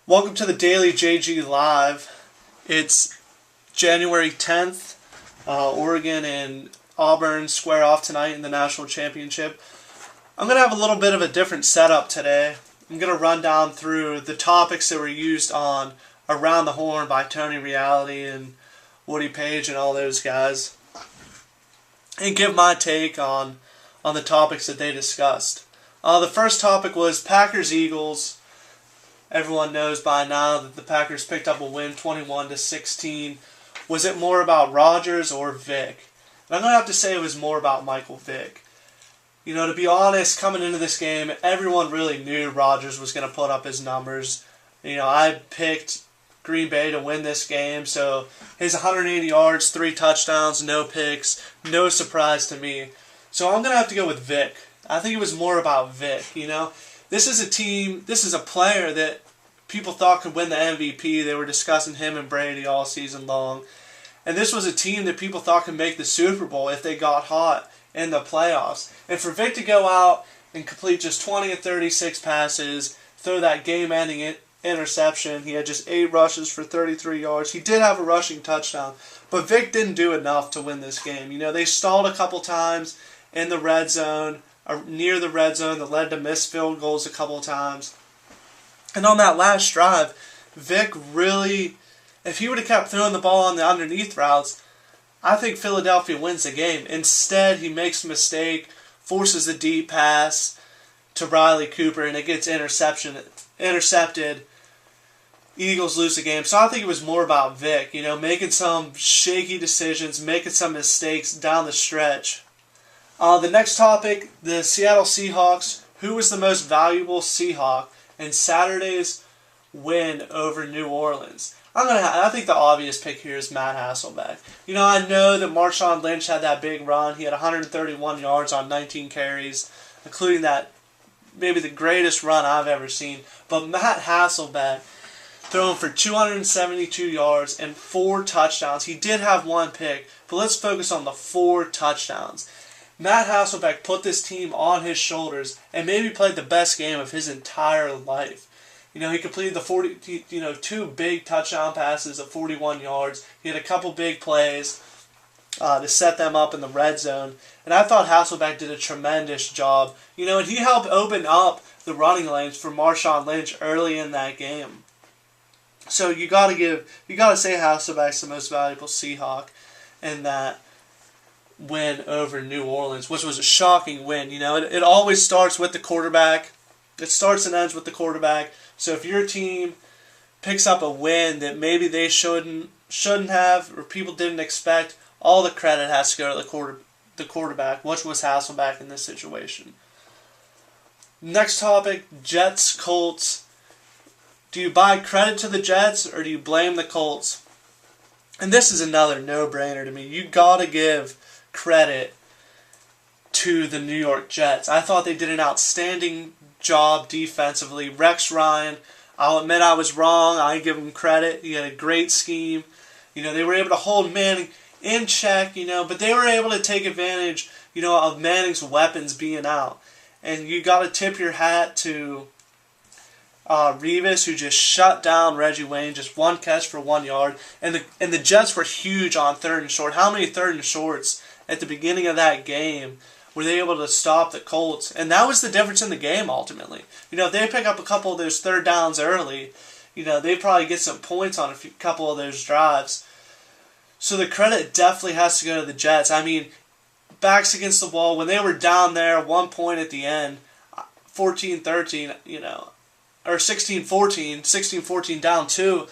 Welcome to the Daily JG Live. It's January 10th. Oregon and Auburn square off tonight in the national championship. I'm going to have a little bit of a different setup today. I'm going to run down through the topics that were used on Around the Horn by Tony Reality and Woody Page and all those guys, and give my take on the topics that they discussed. The first topic was Packers-Eagles. Everyone knows by now that the Packers picked up a win 21-16. Was it more about Rodgers or Vic? And I'm going to have to say it was more about Michael Vick. You know, to be honest, coming into this game, everyone really knew Rodgers was going to put up his numbers. You know, I picked Green Bay to win this game, so his 180 yards, 3 touchdowns, no picks, no surprise to me. So I'm going to have to go with Vic. I think it was more about Vic, you know. This is a player that people thought could win the MVP. They were discussing him and Brady all season long. And this was a team that people thought could make the Super Bowl if they got hot in the playoffs. And for Vic to go out and complete just 20 of 36 passes, throw that game-ending interception, he had just 8 rushes for 33 yards. He did have a rushing touchdown, but Vic didn't do enough to win this game. You know, they stalled a couple times in the red zone, near the red zone, that led to missed field goals a couple of times. And on that last drive, Vic really, if he would have kept throwing the ball on the underneath routes, I think Philadelphia wins the game. Instead, he makes a mistake, forces a deep pass to Riley Cooper, and it gets intercepted. Eagles lose the game. So I think it was more about Vic, you know, making some shaky decisions, making some mistakes down the stretch. The next topic, the Seattle Seahawks. Who was the most valuable Seahawk in Saturday's win over New Orleans? I think the obvious pick here is Matt Hasselbeck. You know, I know that Marshawn Lynch had that big run. He had 131 yards on 19 carries, including that maybe the greatest run I've ever seen. But Matt Hasselbeck throwing for 272 yards and 4 touchdowns. He did have 1 pick, but let's focus on the 4 touchdowns. Matt Hasselbeck put this team on his shoulders and maybe played the best game of his entire life. You know, he completed the 2 big touchdown passes of 41 yards. He had a couple big plays to set them up in the red zone. And I thought Hasselbeck did a tremendous job. You know, and he helped open up the running lanes for Marshawn Lynch early in that game. So you gotta say Hasselbeck's the most valuable Seahawk in that win over New Orleans, which was a shocking win. You know, it always starts with the quarterback. It starts and ends with the quarterback. So if your team picks up a win that maybe they shouldn't have, or people didn't expect, all the credit has to go to the quarterback, which was Hasselbeck in this situation. Next topic, Jets, Colts. Do you buy credit to the Jets or do you blame the Colts? And this is another no-brainer to me. You gotta give credit to the New York Jets. I thought they did an outstanding job defensively. Rex Ryan, I'll admit I was wrong. I give him credit. He had a great scheme. You know, they were able to hold Manning in check, you know, but they were able to take advantage, you know, of Manning's weapons being out. And you got to tip your hat to Revis, who just shut down Reggie Wayne, just 1 catch for 1 yard. And the Jets were huge on 3rd and short. How many 3rd and shorts at the beginning of that game were they able to stop the Colts? And that was the difference in the game ultimately. You know, if they pick up a couple of those 3rd downs early, you know, they probably get some points on a couple of those drives. So the credit definitely has to go to the Jets. I mean, backs against the wall, when they were down there 1 point at the end, 14-13, you know, or 16-14 down 2,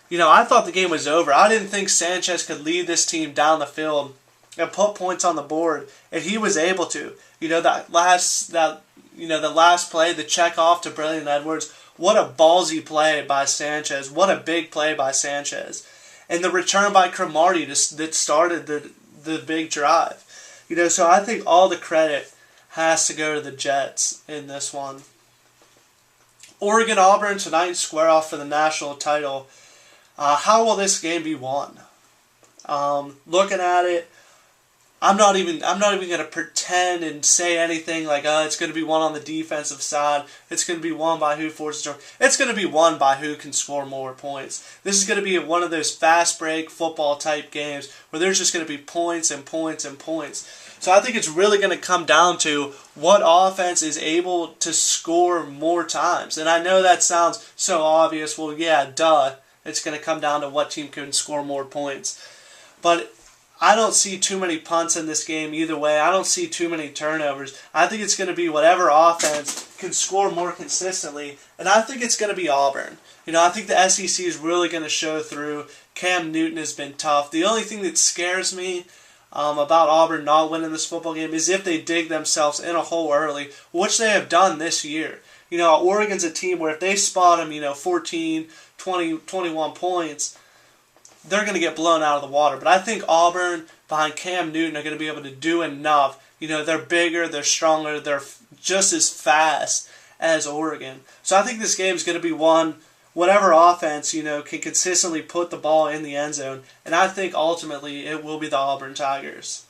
you know, I thought the game was over. I didn't think Sanchez could lead this team down the field and put points on the board, and he was able to. You know, the last play, the check off to Braylon Edwards, what a ballsy play by Sanchez. What a big play by Sanchez. And the return by Cromartie that started the big drive. You know, so I think all the credit has to go to the Jets in this one. Oregon-Auburn tonight, square off for the national title. How will this game be won? Looking at it, I'm not even going to pretend and say anything like, it's going to be won on the defensive side. It's going to be won by who forces turnovers. It's going to be won by who can score more points. This is going to be one of those fast break football type games where there's just going to be points and points and points. So I think it's really going to come down to what offense is able to score more times. And I know that sounds so obvious. Well, yeah, duh. It's going to come down to what team can score more points. But I don't see too many punts in this game either way. I don't see too many turnovers. I think it's going to be whatever offense can score more consistently, and I think it's going to be Auburn. I think the SEC is really going to show through. Cam Newton has been tough. The only thing that scares me about Auburn not winning this football game is if they dig themselves in a hole early, which they have done this year. Oregon's a team where if they spot them, 14, 20, 21 points, they're going to get blown out of the water. But I think Auburn, behind Cam Newton, are going to be able to do enough. They're bigger, they're stronger, they're just as fast as Oregon. So I think this game is going to be won whatever offense, can consistently put the ball in the end zone. And I think ultimately it will be the Auburn Tigers.